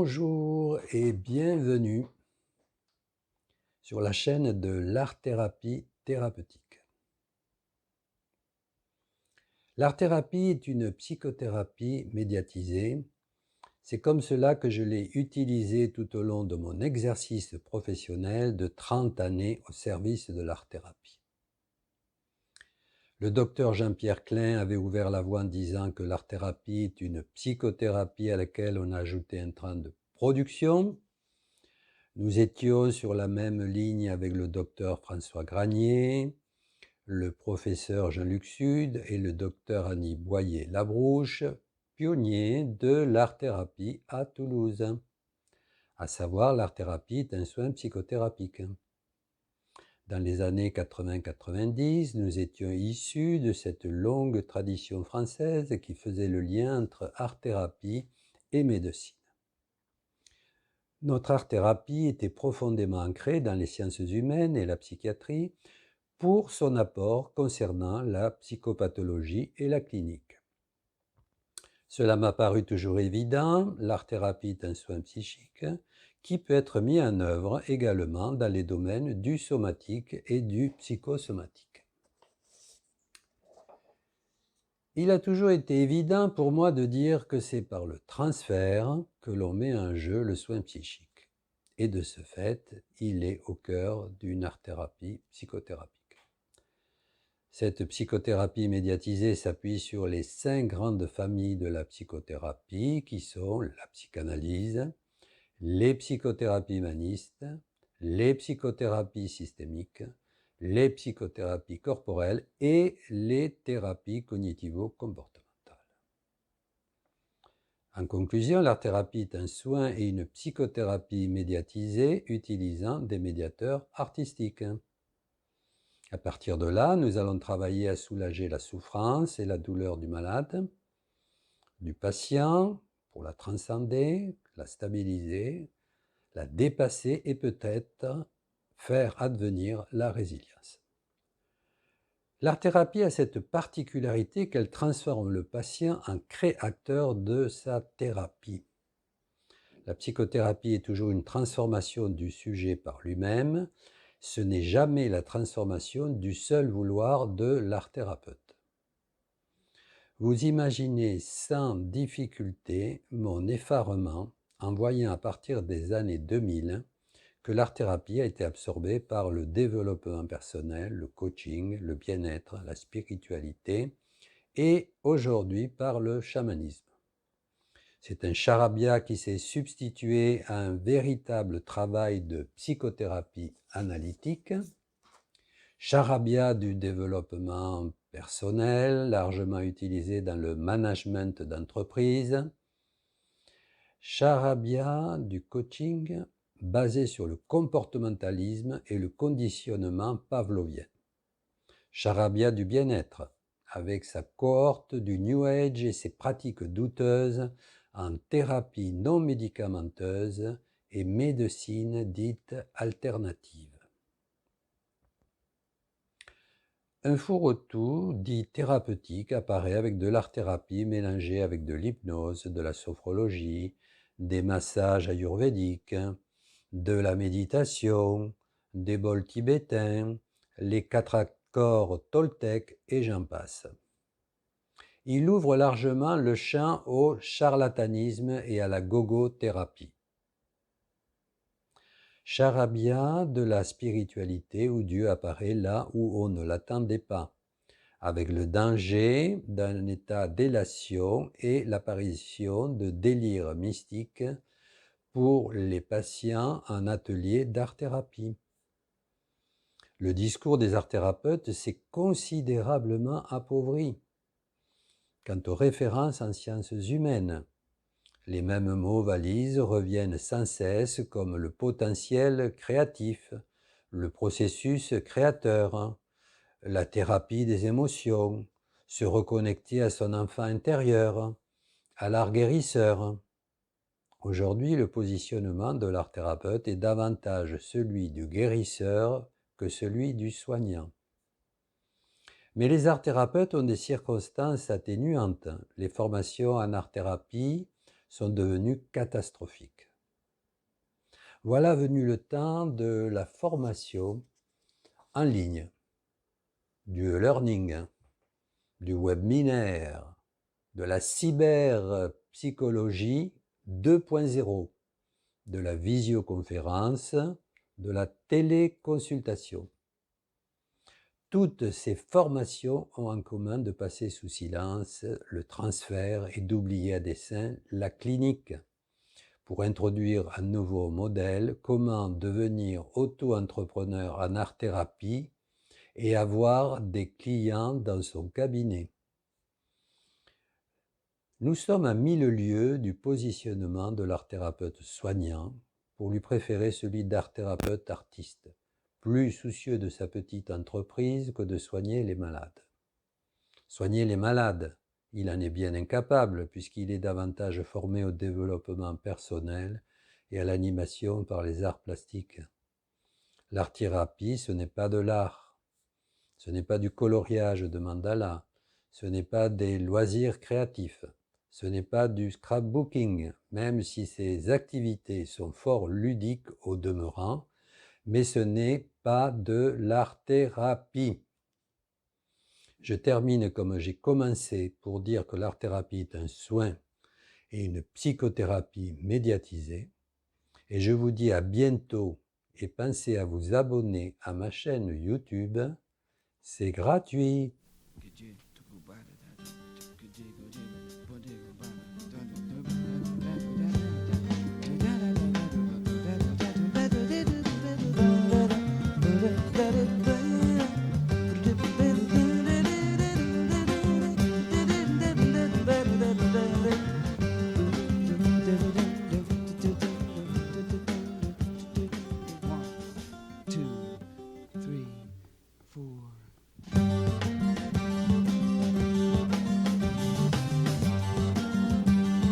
Bonjour et bienvenue sur la chaîne de l'art-thérapie thérapeutique. L'art-thérapie est une psychothérapie médiatisée. C'est comme cela que je l'ai utilisée tout au long de mon exercice professionnel de 30 années au service de l'art-thérapie. Le docteur Jean-Pierre Klein avait ouvert la voie en disant que l'art-thérapie est une psychothérapie à laquelle on a ajouté un train de production. Nous étions sur la même ligne avec le docteur François Granier, le professeur Jean-Luc Sud et le docteur Annie Boyer-Labrouche, pionniers de l'art-thérapie à Toulouse. À savoir, l'art-thérapie est un soin psychothérapique. Dans les années 80-90, nous étions issus de cette longue tradition française qui faisait le lien entre art-thérapie et médecine. Notre art-thérapie était profondément ancrée dans les sciences humaines et la psychiatrie pour son apport concernant la psychopathologie et la clinique. Cela m'a paru toujours évident, l'art-thérapie est un soin psychique qui peut être mis en œuvre également dans les domaines du somatique et du psychosomatique. Il a toujours été évident pour moi de dire que c'est par le transfert que l'on met en jeu le soin psychique. Et de ce fait, il est au cœur d'une art-thérapie psychothérapique. Cette psychothérapie médiatisée s'appuie sur les 5 grandes familles de la psychothérapie qui sont la psychanalyse, les psychothérapies humanistes, les psychothérapies systémiques, les psychothérapies corporelles et les thérapies cognitivo-comportementales. En conclusion, l'art-thérapie est un soin et une psychothérapie médiatisée utilisant des médiateurs artistiques. À partir de là, nous allons travailler à soulager la souffrance et la douleur du malade, du patient, pour la transcender, la stabiliser, la dépasser et peut-être faire advenir la résilience. L'art-thérapie a cette particularité qu'elle transforme le patient en créateur de sa thérapie. La psychothérapie est toujours une transformation du sujet par lui-même. Ce n'est jamais la transformation du seul vouloir de l'art-thérapeute. Vous imaginez sans difficulté mon effarement en voyant à partir des années 2000 que l'art-thérapie a été absorbée par le développement personnel, le coaching, le bien-être, la spiritualité et aujourd'hui par le chamanisme. C'est un charabia qui s'est substitué à un véritable travail de psychothérapie analytique, charabia du développement personnel, largement utilisé dans le management d'entreprise, charabia du coaching basé sur le comportementalisme et le conditionnement pavlovien, charabia du bien-être, avec sa cohorte du New Age et ses pratiques douteuses en thérapie non médicamenteuse et médecine dite alternative. Un fourre-tout dit thérapeutique apparaît avec de l'art-thérapie mélangée avec de l'hypnose, de la sophrologie, des massages ayurvédiques, de la méditation, des bols tibétains, les 4 accords toltèques et j'en passe. Il ouvre largement le champ au charlatanisme et à la gogo-thérapie. Charabia de la spiritualité où Dieu apparaît là où on ne l'attendait pas, avec le danger d'un état d'élation et l'apparition de délires mystiques pour les patients en atelier d'art-thérapie. Le discours des art-thérapeutes s'est considérablement appauvri. Quant aux références en sciences humaines, les mêmes mots valises reviennent sans cesse comme le potentiel créatif, le processus créateur, la thérapie des émotions, se reconnecter à son enfant intérieur, à l'art guérisseur. Aujourd'hui, le positionnement de l'art-thérapeute est davantage celui du guérisseur que celui du soignant. Mais les art-thérapeutes ont des circonstances atténuantes. Les formations en art-thérapie sont devenues catastrophiques. Voilà venu le temps de la formation en ligne, du e-learning, du webinaire, de la cyberpsychologie 2.0, de la visioconférence, de la téléconsultation. Toutes ces formations ont en commun de passer sous silence le transfert et d'oublier à dessein la clinique. Pour introduire un nouveau modèle, comment devenir auto-entrepreneur en art-thérapie et avoir des clients dans son cabinet. Nous sommes à 1000 lieues du positionnement de l'art-thérapeute soignant pour lui préférer celui d'art-thérapeute artiste, plus soucieux de sa petite entreprise que de soigner les malades. Soigner les malades, il en est bien incapable puisqu'il est davantage formé au développement personnel et à l'animation par les arts plastiques. L'art-thérapie, ce n'est pas de l'art, ce n'est pas du coloriage de mandala, ce n'est pas des loisirs créatifs, ce n'est pas du scrapbooking, même si ces activités sont fort ludiques au demeurant, mais ce n'est pas de l'art-thérapie. Je termine comme j'ai commencé pour dire que l'art-thérapie est un soin et une psychothérapie médiatisée. Et je vous dis à bientôt et pensez à vous abonner à ma chaîne YouTube. C'est gratuit.